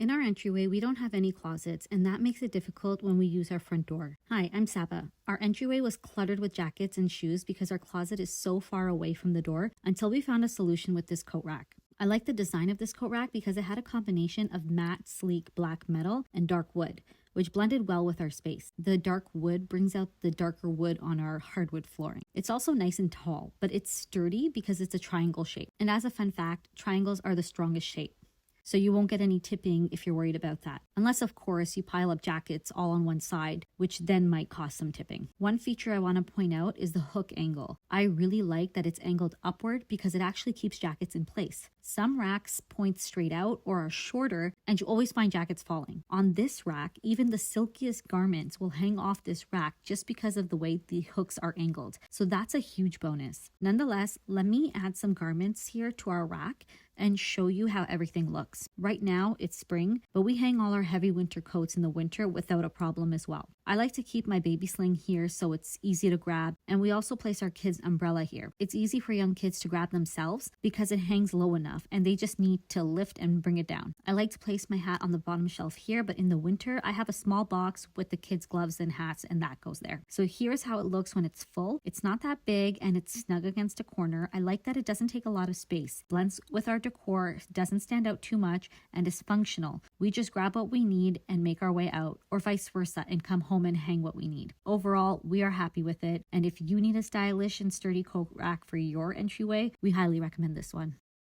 In our entryway, we don't have any closets, and that makes it difficult when we use our front door. Hi, I'm Saba. Our entryway was cluttered with jackets and shoes because our closet is so far away from the door until we found a solution with this coat rack. I like the design of this coat rack because it had a combination of matte, sleek black metal and dark wood, which blended well with our space. The dark wood brings out the darker wood on our hardwood flooring. It's also nice and tall, but it's sturdy because it's a triangle shape. And as a fun fact, triangles are the strongest shape. So you won't get any tipping if you're worried about that. Unless, of course, you pile up jackets all on one side, which then might cause some tipping. One feature I want to point out is the hook angle. I really like that it's angled upward because it actually keeps jackets in place. Some racks point straight out or are shorter, and you always find jackets falling. On this rack, even the silkiest garments will hang off this rack just because of the way the hooks are angled. So that's a huge bonus. Nonetheless, let me add some garments here to our rack and show you how everything looks. Right now, it's spring, but we hang all our heavy winter coats in the winter without a problem as well. I like to keep my baby sling here so it's easy to grab, and we also place our kids' umbrella here. It's easy for young kids to grab themselves because it hangs low enough and they just need to lift and bring it down. I like to place my hat on the bottom shelf here, but in the winter, I have a small box with the kids' gloves and hats, and that goes there. So here's how it looks when it's full. It's not that big and it's snug against a corner. I like that it doesn't take a lot of space. Blends with our decor, doesn't stand out too much, and is functional. We just grab what we need and make our way out, or vice versa, and come home and hang what we need. Overall, we are happy with it, and if you need a stylish and sturdy coat rack for your entryway, we highly recommend this one.